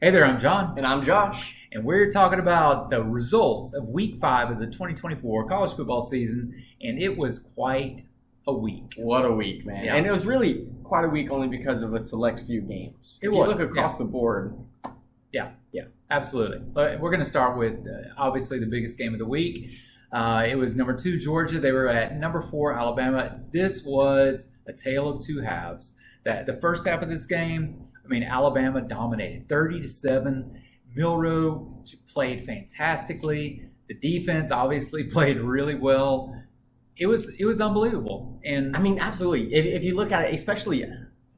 Hey there, I'm John, And I'm Josh. and we're talking about the results of Week 5 of the 2024 college football season, and it was quite a week. What a week, man. Yeah. And it was really quite a week only because of a select few games. It If was, you look across yeah. the board. Absolutely. But we're going to start with, obviously, the biggest game of the week. It was number 2, Georgia. They were at number 4, Alabama. This was a tale of two halves. The first half of this game, Alabama dominated 30-7. Milroe played fantastically. The defense obviously played really well. It was unbelievable. And Absolutely. If you look at it, especially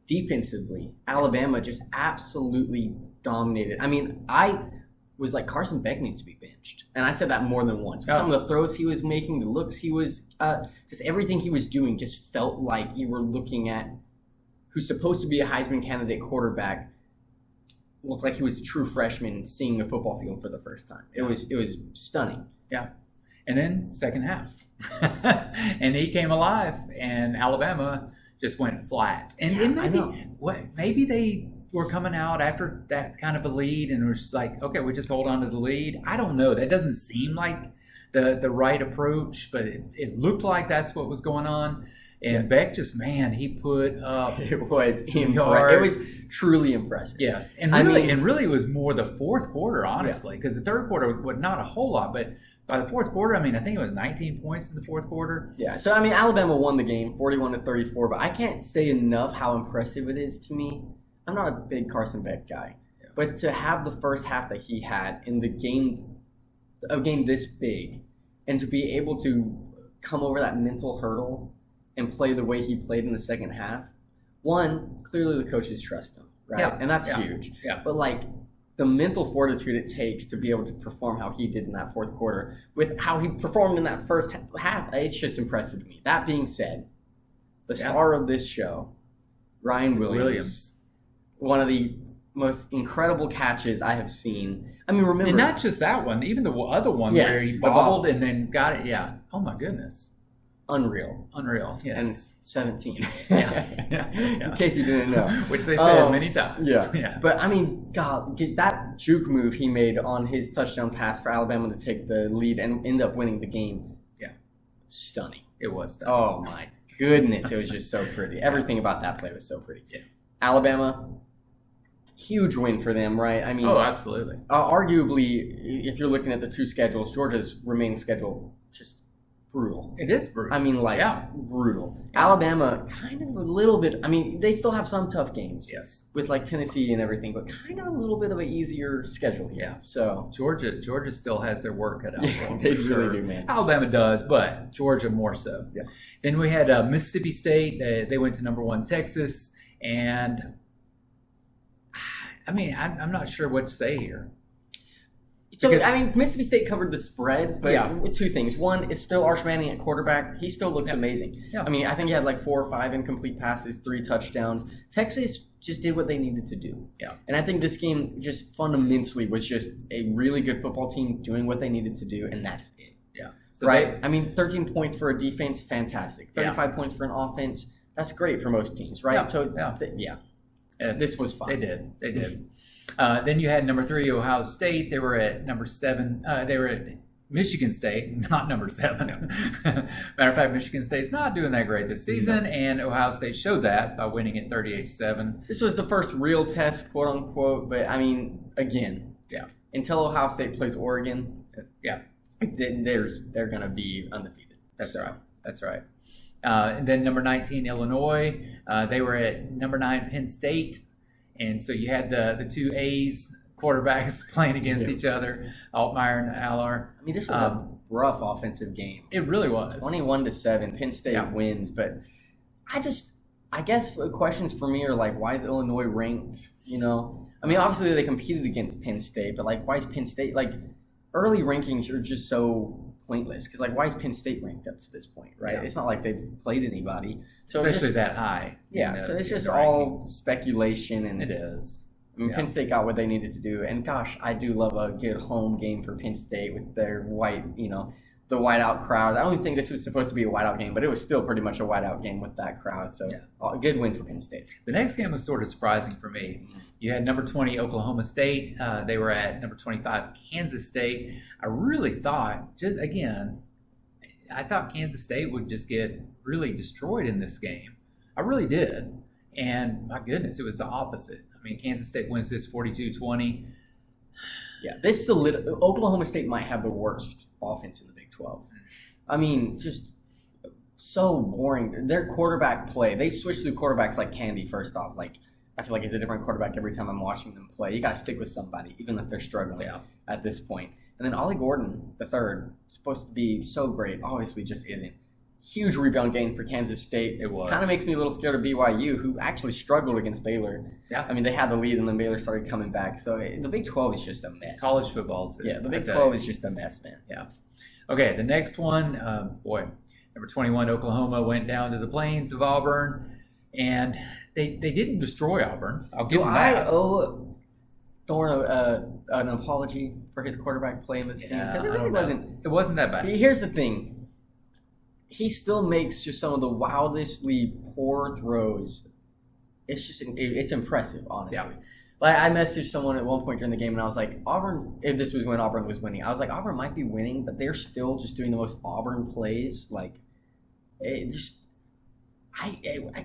defensively, Alabama just absolutely dominated. I was like, Carson Beck needs to be benched. And I said that more than once. Some of the throws he was making, the looks he was, just everything he was doing just felt like you were looking at who's supposed to be a Heisman candidate quarterback, looked like he was a true freshman seeing the football field for the first time. It was stunning. Yeah. And then second half. And he came alive, and Alabama just went flat. And maybe they were coming out after that kind of a lead and were just like, okay, we just hold on to the lead. I don't know. That doesn't seem like the right approach, but it looked like that's what was going on. And Beck he put up It was yards. It was truly impressive. Yes, and really it was more the fourth quarter, honestly, because the third quarter was not a whole lot, but by the fourth quarter, I think it was 19 points in the fourth quarter. Yeah, so Alabama won the game 41-34, but I can't say enough how impressive it is to me. I'm not a big Carson Beck guy, but to have the first half that he had in a game this big, and to be able to come over that mental hurdle and play the way he played in the second half, one, clearly the coaches trust him, right? Yeah. And that's huge. Yeah. But the mental fortitude it takes to be able to perform how he did in that fourth quarter with how he performed in that first half, it's just impressive to me. That being said, the star of this show, Ryan Williams, one of the most incredible catches I have seen. Remember, and not just that one, even the other one where he bobbled and then got it. Yeah. Oh my goodness. Unreal. Yes. And 17. Yeah. In case you didn't know. Which they said many times. Yeah. But God, that juke move he made on his touchdown pass for Alabama to take the lead and end up winning the game. Yeah. Stunning. It was stunning. Oh my goodness. It was just so pretty. Everything about that play was so pretty. Yeah. Alabama, huge win for them, right? Absolutely. Arguably, if you're looking at the two schedules, Georgia's remaining schedule just brutal. It is brutal. Brutal. Alabama, kind of a little bit. They still have some tough games. Yes. With Tennessee and everything, but kind of a little bit of an easier schedule here. Yeah. So Georgia still has their work cut out. Yeah, they really do, man. Alabama does, but Georgia more so. Yeah. Then we had Mississippi State. They went to number 1 Texas, and I'm not sure what to say here. So, Mississippi State covered the spread, but with two things. One, it's still Arch Manning at quarterback. He still looks amazing. Yeah. I think he had 4 or 5 incomplete passes, 3 touchdowns. Texas just did what they needed to do. Yeah. And I think this game just fundamentally was just a really good football team doing what they needed to do, and that's it. Yeah. So right? 13 points for a defense, fantastic. 35 points for an offense, that's great for most teams, right? Yeah. So, this was fun. They did. Then you had number 3, Ohio State. They were at number 7. They were at Michigan State, not number 7. Matter of fact, Michigan State's not doing that great this season, and Ohio State showed that by winning at 38-7. This was the first real test, quote unquote. But again, until Ohio State plays Oregon, they're gonna be undefeated. That's right. And then number 19, Illinois. They were at number 9, Penn State. And so you had the two A's quarterbacks playing against each other, Altmaier and Aller. This was a rough offensive game. It really was. 21-7, Penn State wins. But I guess the questions for me are why is Illinois ranked? Obviously they competed against Penn State, but why is Penn State early rankings are just so pointless because why is Penn State ranked up to this point, right? Yeah. It's not like they've played anybody, so especially that high. Yeah, so it's just all speculation, and it is. Penn State got what they needed to do, and gosh, I do love a good home game for Penn State with their white the whiteout crowd. I don't think this was supposed to be a whiteout game, but it was still pretty much a whiteout game with that crowd. So a good win for Penn State. The next game was sort of surprising for me. You had number 20 Oklahoma State. They were at number 25 Kansas State. I really thought, I thought Kansas State would just get really destroyed in this game. I really did. And my goodness, it was the opposite. I mean, Kansas State wins this 42-20. Yeah, Oklahoma State might have the worst offense in the Big 12. I mean, just so boring. Their quarterback play, they switch through quarterbacks like candy, first off. Like, I feel like it's a different quarterback every time I'm watching them play. You got to stick with somebody, even if they're struggling at this point. And then Ollie Gordon, the third, supposed to be so great, obviously just isn't. Huge rebound game for Kansas State. It was. Kind of makes me a little scared of BYU, who actually struggled against Baylor. Yeah. I mean, they had the lead, and then Baylor started coming back. So the Big 12 is just a mess. College football, too. Yeah, the Big 12 is just a mess, man. Yeah. Okay, the next one, number 21 Oklahoma went down to the plains of Auburn, and they didn't destroy Auburn. I'll give them that. I owe Thorne an apology for his quarterback play in this game? Because it really wasn't. It wasn't that bad. Here's the thing. He still makes just some of the wildestly poor throws. It's impressive, honestly. Yeah. Like, I messaged someone at one point during the game, and I was like, Auburn, if this was when Auburn was winning, I was like, Auburn might be winning, but they're still just doing the most Auburn plays. Like,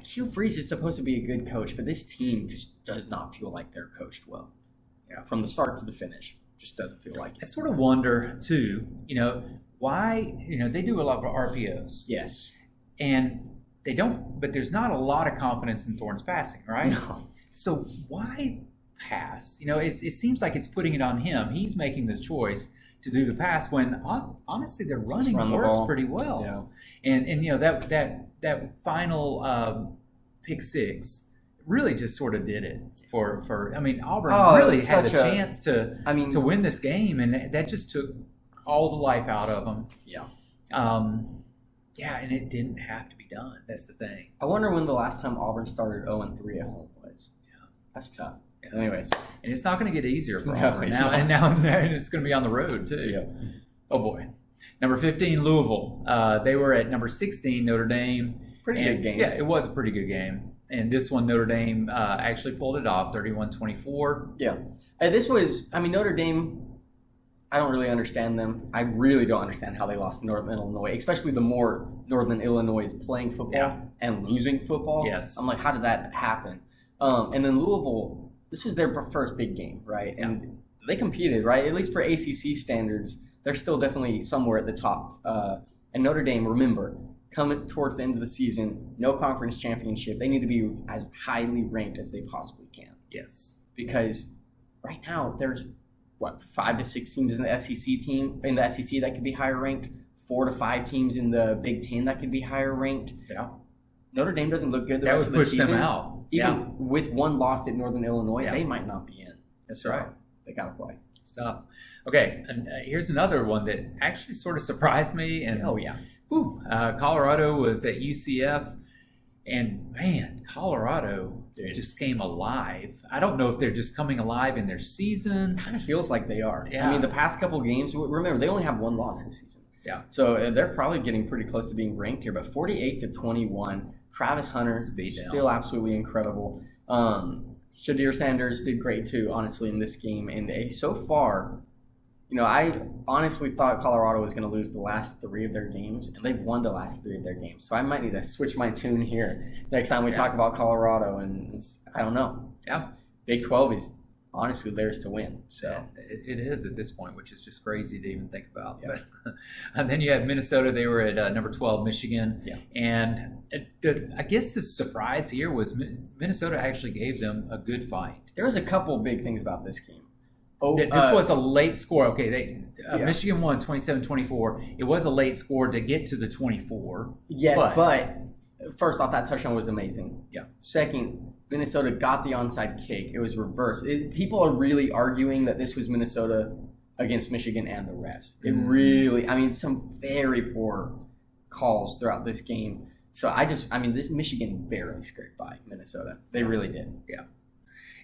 Hugh Freeze is supposed to be a good coach, but this team just does not feel like they're coached well. Yeah, from the start to the finish, just doesn't feel like it. I sort of wonder, too, why, they do a lot of RPOs. Yes. And they don't, but there's not a lot of confidence in Thorne's passing, right? No. So why pass? It seems like it's putting it on him. He's making this choice to do the pass when, honestly, their running works pretty well. Yeah. And that final pick six really just sort of did it for Auburn really had a chance to win this game, and that just took all the life out of them. Yeah. And it didn't have to be done. That's the thing. I wonder when the last time Auburn started 0-3 at home was. Yeah. That's tough. Yeah. Anyways. And it's not going to get easier for Auburn now. And now it's going to be on the road, too. Yeah. Oh, boy. Number 15, Louisville. They were at number 16, Notre Dame. Pretty good game. Yeah, it was a pretty good game. And this one, Notre Dame actually pulled it off, 31-24. Yeah. Notre Dame, I don't really understand them. I really don't understand how they lost Northern Illinois, especially the more Northern Illinois is playing football and losing football. Yes. I'm like, how did that happen? And then Louisville, this was their first big game, right? And they competed, right? At least for ACC standards, they're still definitely somewhere at the top. And Notre Dame, remember, coming towards the end of the season, no conference championship. They need to be as highly ranked as they possibly can. Yes. Because right now, there's 5 to 6 teams in the SEC that could be higher ranked, 4 to 5 teams in the Big Ten that could be higher ranked. Yeah. Notre Dame doesn't look good the rest of the season. That would push them out. Even with one loss at Northern Illinois, they might not be in. That's right. They got to play. Stop. Okay, and here's another one that actually sort of surprised me. And Colorado was at UCF. And, man, Colorado just came alive. I don't know if they're just coming alive in their season. Kind of feels like they are. Yeah. The past couple games, remember, they only have one loss this season. Yeah. So they're probably getting pretty close to being ranked here. But 48-21, Travis Hunter, still absolutely incredible. Shadir Sanders did great, too, honestly, in this game. And so far, I honestly thought Colorado was going to lose the last 3 of their games, and they've won the last 3 of their games. So I might need to switch my tune here next time we talk about Colorado. And I don't know. Yeah. Big 12 is honestly theirs to win. So it is at this point, which is just crazy to even think about. Yeah. But and then you have Minnesota. They were at number 12, Michigan. Yeah. And I guess the surprise here was Minnesota actually gave them a good fight. There was a couple big things about this game. This was a late score. Okay, Michigan won 27-24. It was a late score to get to the 24. Yes, but first off, that touchdown was amazing. Yeah. Second, Minnesota got the onside kick. It was reversed. People are really arguing that this was Minnesota against Michigan and the refs. It really, some very poor calls throughout this game. So this Michigan barely scraped by Minnesota. They really did. Yeah.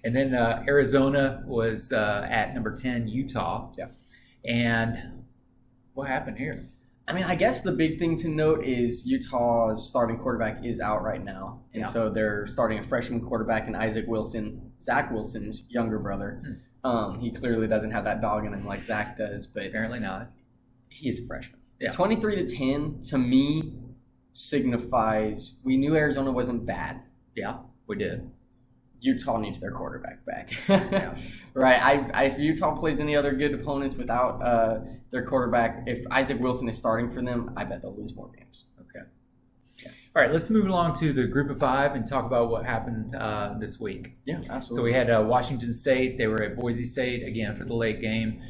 And then Arizona was at number 10, Utah. Yeah. And what happened here? I mean, I guess the big thing to note is Utah's starting quarterback is out right now. And so they're starting a freshman quarterback in Zach Wilson's younger brother. He clearly doesn't have that dog in him like Zach does, but Apparently not. he is a freshman. Yeah. 23-10 to me signifies we knew Arizona wasn't bad. Yeah, we did. Utah needs their quarterback back. Yeah. Right. If Utah plays any other good opponents without their quarterback, if Isaac Wilson is starting for them, I bet they'll lose more games. Okay. All right, let's move along to the group of 5 and talk about what happened this week. Yeah, absolutely. So we had Washington State. They were at Boise State again for the late game.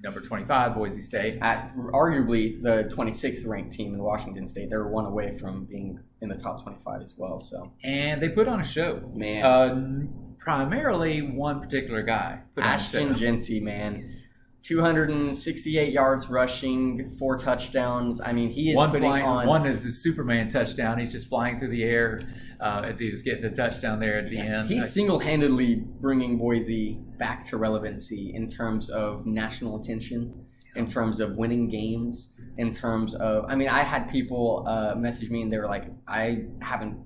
Number 25, Boise State. At arguably the 26th ranked team in Washington State. They were one away from being in the top 25 as well. So And they put on a show. Man. Primarily one particular guy. Put on a Ashton show. Genty, man. 268 yards rushing, 4 touchdowns. I mean, he is One putting on. One is the Superman touchdown. He's just flying through the air as he was getting the touchdown there at the end. He's single-handedly bringing Boise back to relevancy in terms of national attention, in terms of winning games, in terms of. I mean, I had people message me and they were like, "I haven't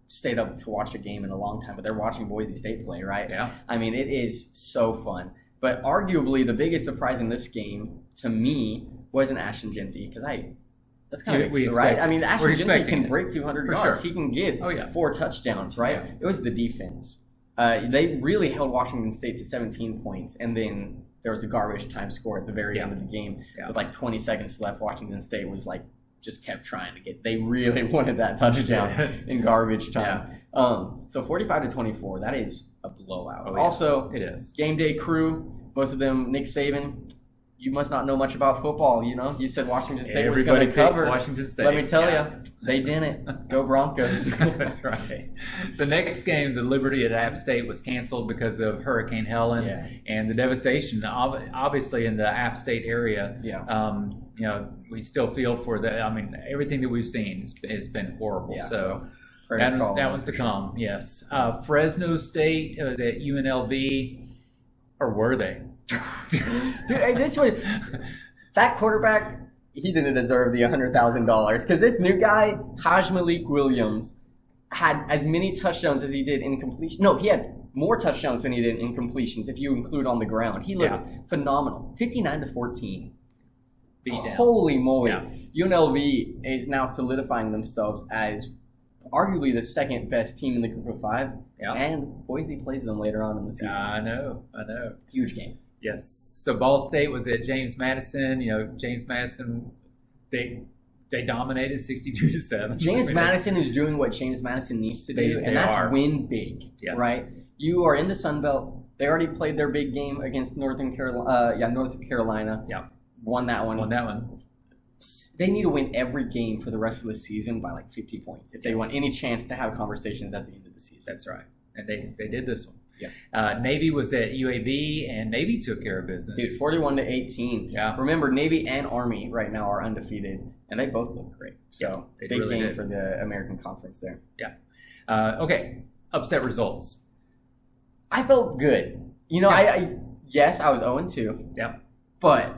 stayed up to watch a game in a long time, but they're watching Boise State play, right?" Yeah. I mean, it is so fun. But arguably, the biggest surprise in this game to me wasn't Ashton Genty because that's kind of right. I mean, Ashton Genty can break 200 yards. Sure. He can get 4 touchdowns, right? Yeah. It was the defense. They really held Washington State to 17 points, and then there was a garbage time score at the very end of the game with like 20 seconds left. Washington State was like just kept trying to get. They really wanted that touchdown in garbage time. So 45-24. That is a blowout. Also, it is. Game day crew, most of them Nick Saban. You must not know much about football, you know. You said Washington State was going to cover. Washington State. Let me tell you, they didn't. Go Broncos. That's right. The next game, the Liberty at App State, was canceled because of Hurricane Helen and the devastation, obviously, in the App State area. We still feel for the. I mean, everything that we've seen has been horrible. So that was to come. Yes. Fresno State was at UNLV, or were they? Dude, this was that quarterback. He didn't deserve the $100,000 because this new guy, Haj Malik Williams, had as many touchdowns as he did in completion. No, he had more touchdowns than he did in completions if you include on the ground. He looked phenomenal. 59-14. Holy moly! UNLV is now solidifying themselves as arguably the second best team in the group of 5. And Boise plays them later on in the season. I know. Huge game. Yes. So Ball State was at James Madison. James Madison, they dominated 62-7. James Madison is doing what James Madison needs to do, and that's win big. Yes. Right? You are in the Sun Belt. They already played their big game against North Carolina. Yeah. Won that one. Won. They need to win every game for the rest of the season by like 50 points if they want any chance to have conversations at the end of the season. That's right. And they did this one. Navy was at UAB, and Navy took care of business. Dude, 41-18. Yeah. Remember, Navy and Army right now are undefeated, and they both look great. So big really game for the American Conference there. Yeah. Okay. Upset results. I felt good. I was 0-2. Yeah. But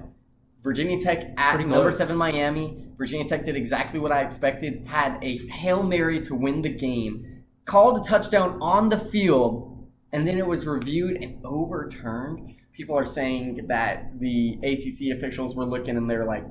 Virginia Tech at number 7 Miami. Virginia Tech did exactly what I expected. Had a Hail Mary to win the game. Called a touchdown on the field. And then it was reviewed and overturned. People are saying that the ACC officials were looking and they're like,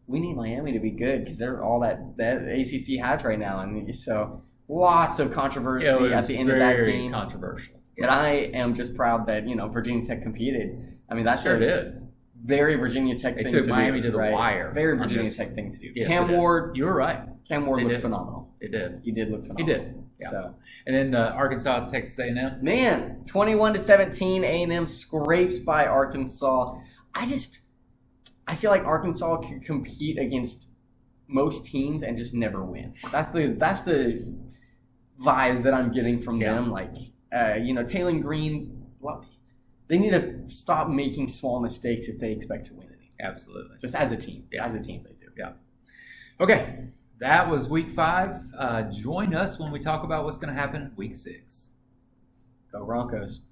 we need Miami to be good because they're all that ACC has right now. And so lots of controversy at the end of that game. Very controversial. But I am just proud that, Virginia Tech competed. I mean, that's did. Very Virginia Tech thing to do. They took Miami to the wire. Very Virginia Tech thing to do. Yes, Cam Ward. You were right. Cam Ward looked phenomenal. It did. He did look phenomenal. He did. Yeah. So, and then Arkansas, Texas A&M. Man, 21-17, A&M scrapes by Arkansas. I feel like Arkansas can compete against most teams and just never win. That's the vibes that I'm getting from them. Like, Taylor Green. Well, they need to stop making small mistakes if they expect to win anything. Absolutely. Just as a team. Yeah. As a team, they do. Yeah. Okay. That was week 5. Join us when we talk about what's going to happen week 6. Go Broncos.